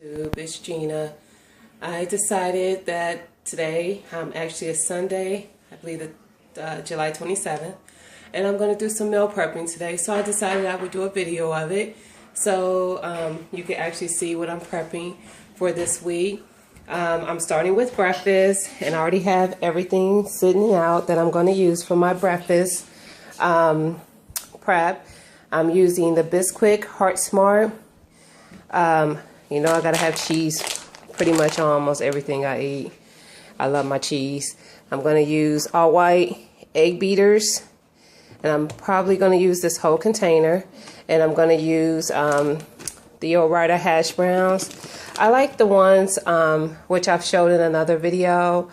It's Gina. I decided that today, actually a Sunday, I believe that July 27th, and I'm going to do some meal prepping today. So I decided I would do a video of it so you can actually see what I'm prepping for this week. I'm starting with breakfast, and I already have everything sitting out that I'm going to use for my breakfast prep. I'm using the Bisquick Heart Smart. You know, I gotta have cheese pretty much on almost everything I eat. I love my cheese. I'm gonna use all white egg beaters, and I'm probably gonna use this whole container. And I'm gonna use the Ore-Ida hash browns. I like the ones which I've showed in another video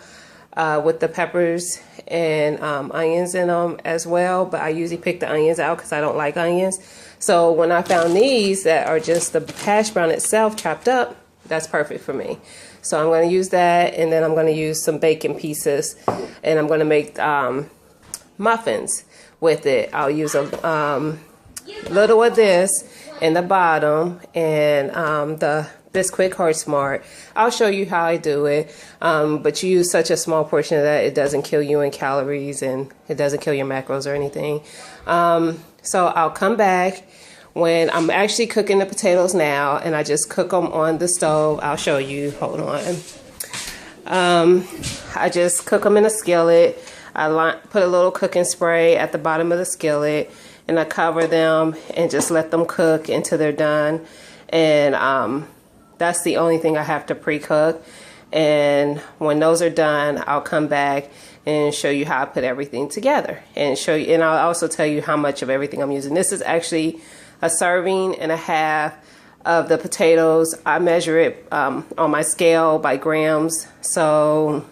with the peppers and onions in them as well, but I usually pick the onions out because I don't like onions. So when I found these that are just the hash brown itself chopped up, that's perfect for me. So I'm going to use that, and then I'm going to use some bacon pieces, and I'm going to make muffins with it. I'll use a little of this in the bottom, and the Bisquick Heart Smart. I'll show you how I do it, but you use such a small portion of that, it doesn't kill you in calories, and it doesn't kill your macros or anything. So I'll come back when I'm actually cooking the potatoes now, and I just cook them on the stove. I'll show you. Hold on. I just cook them in a skillet. I put a little cooking spray at the bottom of the skillet, and I cover them and just let them cook until they're done. And that's the only thing I have to pre-cook. And when those are done, I'll come back and show you how I put everything together, and show you, and I'll also tell you how much of everything I'm using. This is actually a serving and a half of the potatoes. I measure it on my scale by grams, so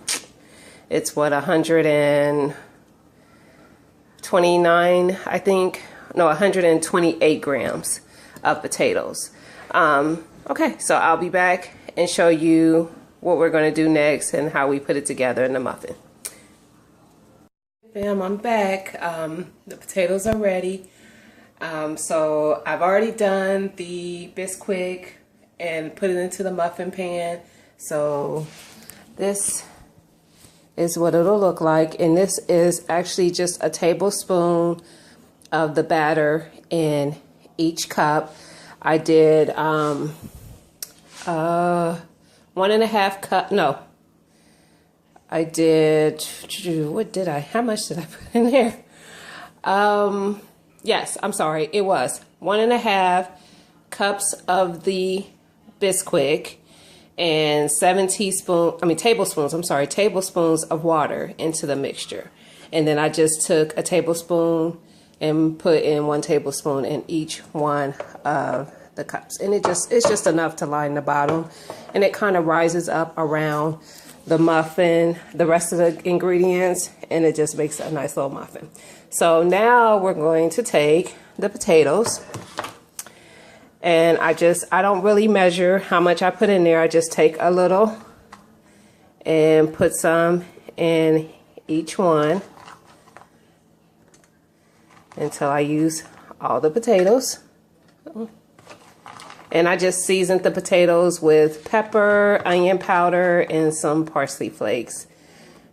it's what, 129, I think, no, 128 grams of potatoes. Okay, so I'll be back and show you what we're going to do next and how we put it together in the muffin. Bam, I'm back. The potatoes are ready. So I've already done the Bisquick and put it into the muffin pan. So this is what it'll look like, and this is actually just a tablespoon of the batter in each cup. I did 1.5 cup, no, I did, what did I, how much did I put in there? Yes, I'm sorry, it was 1.5 cups of the Bisquick and 7 tablespoons of water into the mixture. And then I just took a tablespoon and put in 1 tablespoon in each one of the cups. And it's just enough to line the bottom, and it kind of rises up around the muffin, the rest of the ingredients, and it just makes a nice little muffin. So now we're going to take the potatoes, and I don't really measure how much I put in there. I just take a little and put some in each one until I use all the potatoes. And I just seasoned the potatoes with pepper, onion powder, and some parsley flakes.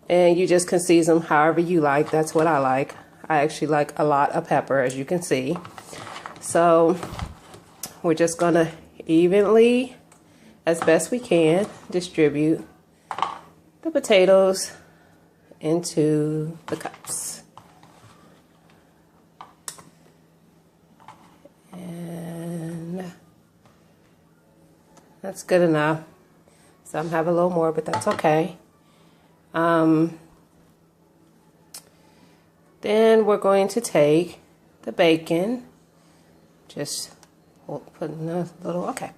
And you just can season them however you like. That's what I like. I actually like a lot of pepper, as you can see. So we're just going to evenly, as best we can, distribute the potatoes into the cups. That's good enough. Some have a little more, but that's okay. Then we're going to take the bacon. Just put in a little, okay.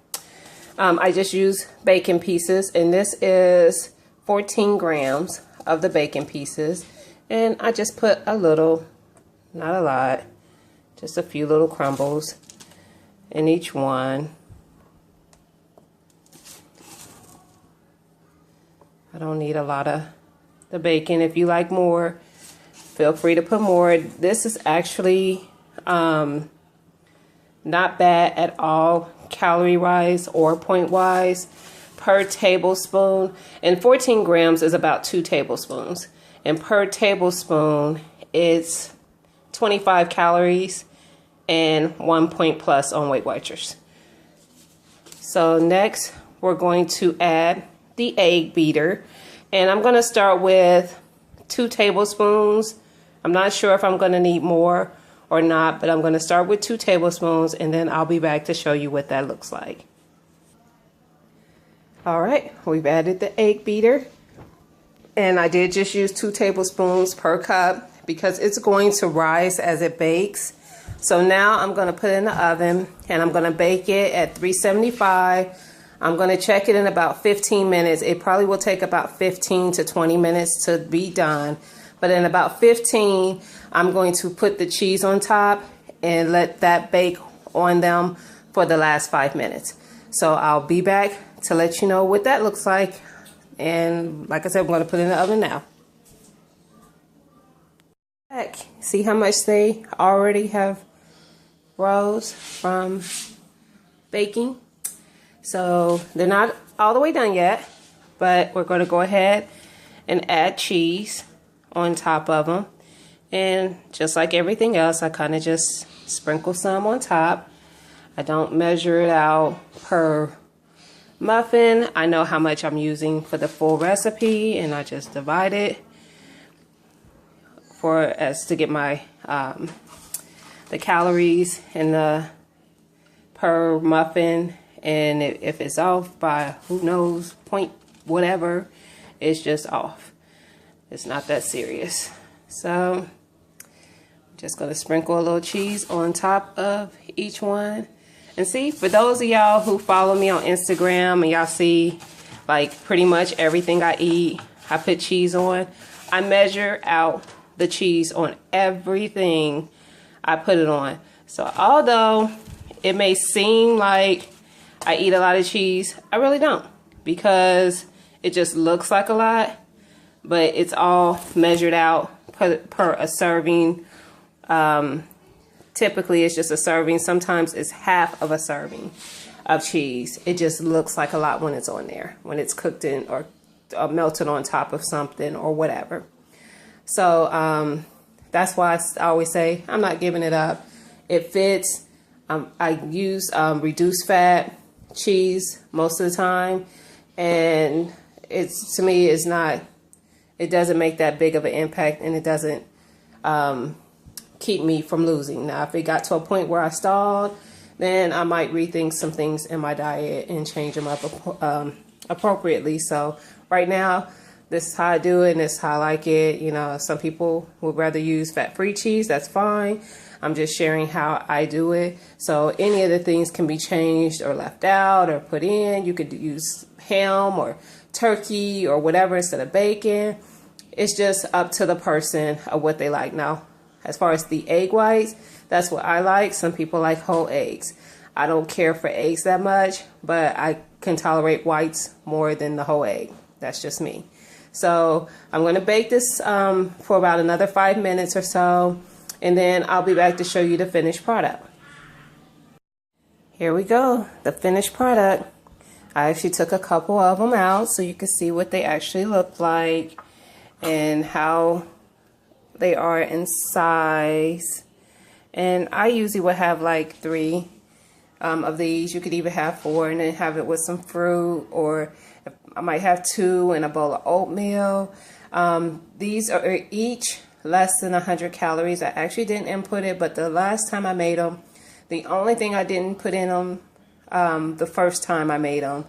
I just use bacon pieces, and this is 14 grams of the bacon pieces. And I just put a little, not a lot, just a few little crumbles in each one. I don't need a lot of the bacon. If you like more, feel free to put more. This is actually not bad at all calorie wise or point wise per tablespoon, and 14 grams is about 2 tablespoons, and per tablespoon it's 25 calories and 1 point plus on Weight Watchers. So next we're going to add the egg beater, and I'm going to start with 2 tablespoons. I'm not sure if I'm going to need more or not, but I'm going to start with 2 tablespoons, and then I'll be back to show you what that looks like. All right, we've added the egg beater, and I did just use 2 tablespoons per cup because it's going to rise as it bakes. So now I'm going to put it in the oven, and I'm going to bake it at 375. I'm going to check it in about 15 minutes. It probably will take about 15 to 20 minutes to be done. But in about 15, I'm going to put the cheese on top and let that bake on them for the last 5 minutes. So I'll be back to let you know what that looks like. And like I said, I'm going to put it in the oven now. See how much they already have rose from baking? So they're not all the way done yet, but we're going to go ahead and add cheese on top of them. And just like everything else, I kind of just sprinkle some on top. I don't measure it out per muffin. I know how much I'm using for the full recipe, and I just divide it as to get my the calories in the per muffin. And if it's off by who knows point whatever, it's just off. It's not that serious. So I'm just going to sprinkle a little cheese on top of each one. And see, for those of y'all who follow me on Instagram and y'all see like pretty much everything I eat, I put cheese on. I measure out the cheese on everything I put it on. So although it may seem like I eat a lot of cheese, I really don't, because it just looks like a lot, but it's all measured out per a serving. Typically it's just a serving. Sometimes it's half of a serving of cheese. It just looks like a lot when it's on there, when it's cooked in or melted on top of something or whatever. So that's why I always say I'm not giving it up. It fits. I use reduced fat cheese most of the time, and it's, to me, it's not, it doesn't make that big of an impact, and it doesn't keep me from losing. Now if it got to a point where I stalled, then I might rethink some things in my diet and change them up appropriately. So right now, this is how I do it, and this is how I like it. You know, some people would rather use fat-free cheese. That's fine. I'm just sharing how I do it. So any of the things can be changed or left out or put in. You could use ham or turkey or whatever instead of bacon. It's just up to the person of what they like. Now, as far as the egg whites, that's what I like. Some people like whole eggs. I don't care for eggs that much, but I can tolerate whites more than the whole egg. That's just me. So I'm going to bake this for about another 5 minutes or so, and then I'll be back to show you the finished product. Here we go, the finished product. I actually took a couple of them out so you can see what they actually look like and how they are in size. And I usually would have like 3 of these. You could even have 4 and then have it with some fruit, or I might have 2 and a bowl of oatmeal. These are each less than 100 calories. I actually didn't input it, but the last time I made them, the only thing I didn't put in them the first time I made them,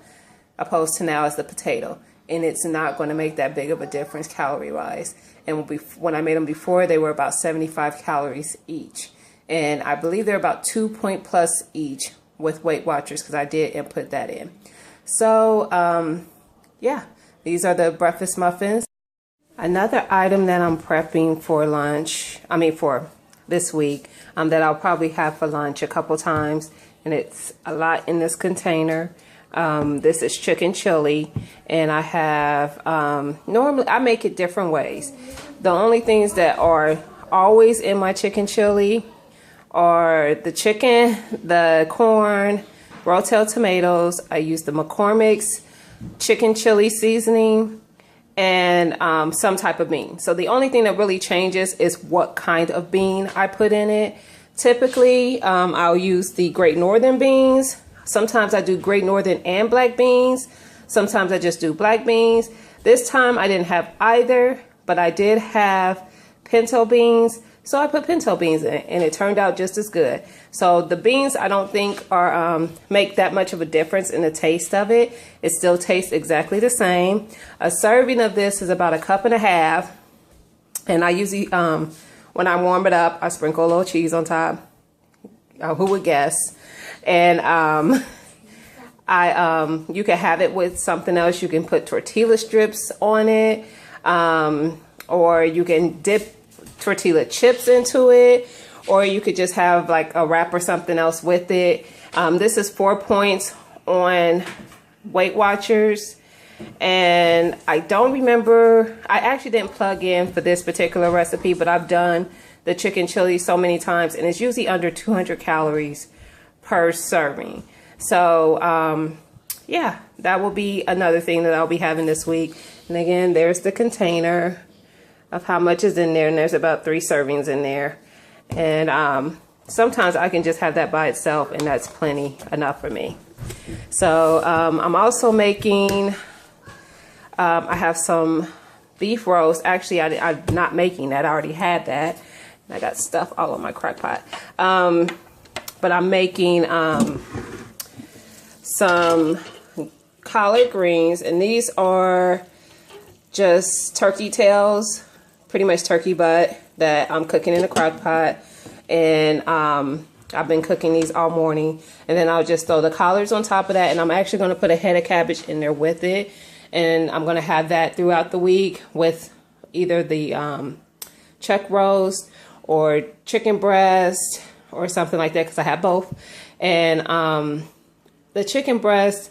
opposed to now, is the potato. And it's not going to make that big of a difference calorie-wise. And when I made them before, they were about 75 calories each. And I believe they're about 2 point plus each with Weight Watchers, because I did input that in. So, yeah, these are the breakfast muffins. Another item that I'm prepping for lunch, for this week, that I'll probably have for lunch a couple times, and it's a lot in this container. This is chicken chili, and I have, normally I make it different ways. The only things that are always in my chicken chili are the chicken, the corn, Rotel tomatoes. I used the McCormick's chicken chili seasoning, and some type of bean. So the only thing that really changes is what kind of bean I put in it. Typically, I'll use the Great Northern beans. Sometimes I do Great Northern and black beans. Sometimes I just do black beans. This time I didn't have either, but I did have pinto beans. So I put pinto beans in it, and it turned out just as good. So the beans, I don't think are make that much of a difference in the taste of it. It still tastes exactly the same. A serving of this is about 1.5 cups. And I usually, when I warm it up, I sprinkle a little cheese on top. Who would guess? And you can have it with something else. You can put tortilla strips on it, or you can dip tortilla chips into it, or you could just have like a wrap or something else with it. This is 4 points on Weight Watchers, and I don't remember, I actually didn't plug in for this particular recipe, but I've done the chicken chili so many times, and it's usually under 200 calories per serving. So yeah, that will be another thing that I'll be having this week. And again, there's the container of how much is in there, and there's about 3 servings in there. And sometimes I can just have that by itself, and that's plenty enough for me. So I'm also making, I have some beef roast. Actually, I'm not making that. I already had that. I got stuff all on my crock pot. But I'm making some collard greens, and these are just turkey tails, pretty much turkey butt that I'm cooking in a crock pot. And I've been cooking these all morning, and then I'll just throw the collards on top of that, and I'm actually going to put a head of cabbage in there with it, and I'm going to have that throughout the week with either the chuck roast or chicken breast or something like that, because I have both. And the chicken breast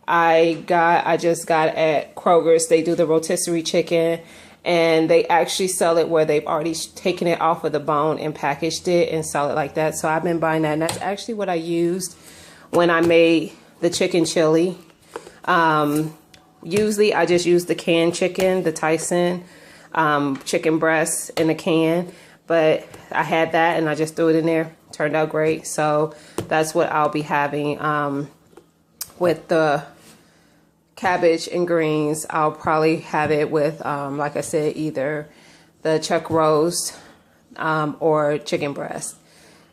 I just got at Kroger's. They do the rotisserie chicken, and they actually sell it where they've already taken it off of the bone and packaged it and sell it like that. So I've been buying that, and that's actually what I used when I made the chicken chili. Usually I just use the canned chicken, the Tyson chicken breast in a can, but I had that and I just threw it in there. Turned out great. So that's what I'll be having with the cabbage and greens. I'll probably have it with, like I said, either the chuck roast or chicken breast.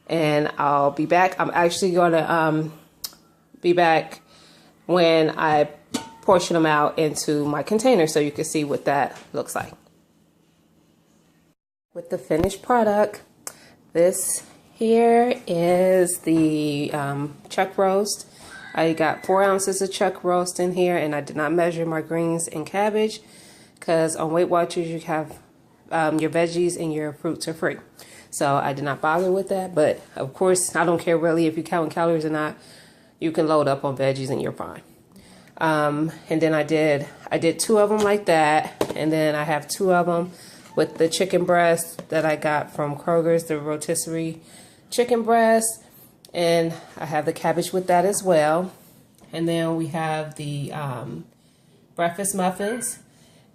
And I'll be back. I'm actually going to be back when I portion them out into my container so you can see what that looks like. With the finished product, this here is the chuck roast. I got 4 ounces of chuck roast in here, and I did not measure my greens and cabbage because on Weight Watchers you have your veggies and your fruits are free. So I did not bother with that, but of course I don't care really if you count calories or not. You can load up on veggies and you're fine. And then I did 2 of them like that, and then I have 2 of them with the chicken breast that I got from Kroger's, the rotisserie chicken breast. And I have the cabbage with that as well. And then we have the breakfast muffins.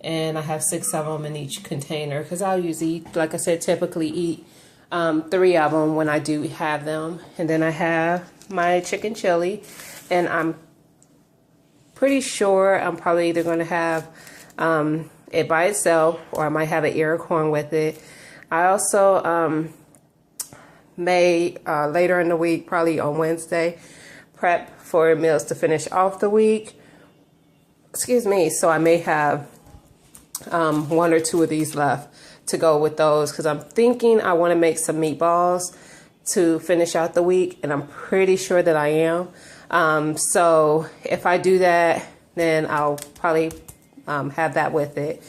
And I have 6 of them in each container because I'll usually, like I said, typically eat 3 of them when I do have them. And then I have my chicken chili. And I'm pretty sure I'm probably either going to have it by itself, or I might have an ear of corn with it. I also may later in the week, probably on Wednesday, prep for meals to finish off the week. Excuse me. So I may have 1 or 2 of these left to go with those, because I'm thinking I want to make some meatballs to finish out the week, and I'm pretty sure that I am. So if I do that, then I'll probably have that with it.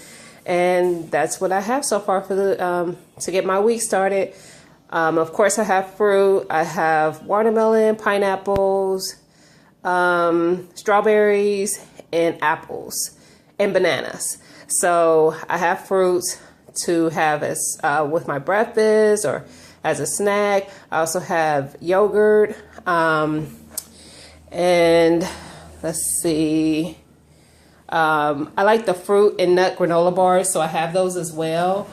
And that's what I have so far for the to get my week started. Of course, I have fruit. I have watermelon, pineapples, strawberries, and apples, and bananas. So I have fruits to have as with my breakfast or as a snack. I also have yogurt, and And let's see. I like the fruit and nut granola bars, so I have those as well.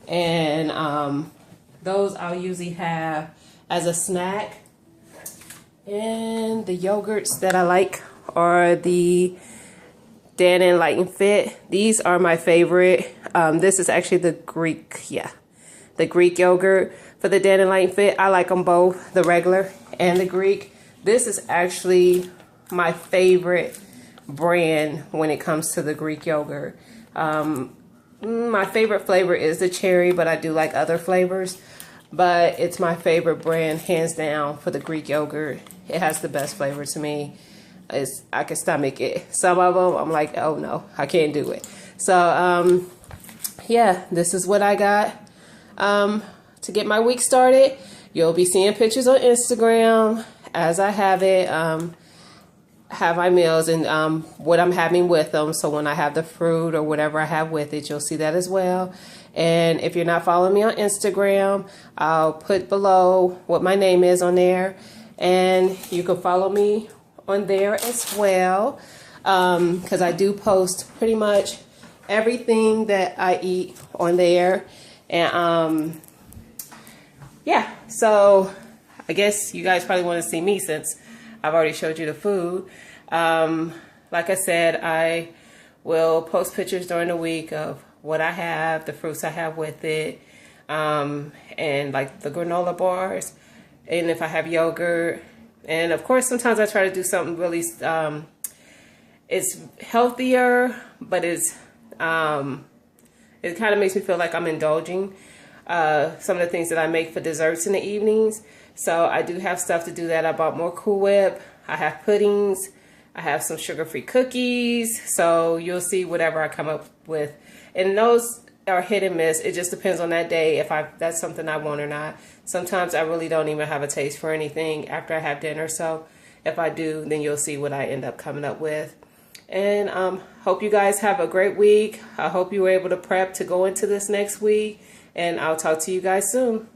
And those I'll usually have as a snack. And the yogurts that I like are the Dan and Light and Fit. These are my favorite. This is actually the Greek, the Greek yogurt for the Dan and Light and Fit. I like them both, the regular and the Greek. This is actually my favorite brand when it comes to the Greek yogurt. My favorite flavor is the cherry, but I do like other flavors. But it's my favorite brand, hands down, for the Greek yogurt. It has the best flavor to me. I can stomach it. Some of them, I'm like, oh no, I can't do it. So, yeah, this is what I got to get my week started. You'll be seeing pictures on Instagram as I have it. Have my meals and what I'm having with them. So when I have the fruit or whatever I have with it, you'll see that as well. And if you're not following me on Instagram, I'll put below what my name is on there. And you can follow me on there as well. Because I do post pretty much everything that I eat on there. And yeah, so I guess you guys probably want to see me since I've already showed you the food. Like I said, I will post pictures during the week of what I have, the fruits I have with it, and like the granola bars, and if I have yogurt. And of course, sometimes I try to do something really, it's healthier, but it kind of makes me feel like I'm indulging some of the things that I make for desserts in the evenings. So I do have stuff to do that. I bought more Cool Whip. I have puddings. I have some sugar-free cookies. So you'll see whatever I come up with. And those are hit and miss. It just depends on that day if that's something I want or not. Sometimes I really don't even have a taste for anything after I have dinner. So if I do, then you'll see what I end up coming up with. And hope you guys have a great week. I hope you were able to prep to go into this next week. And I'll talk to you guys soon.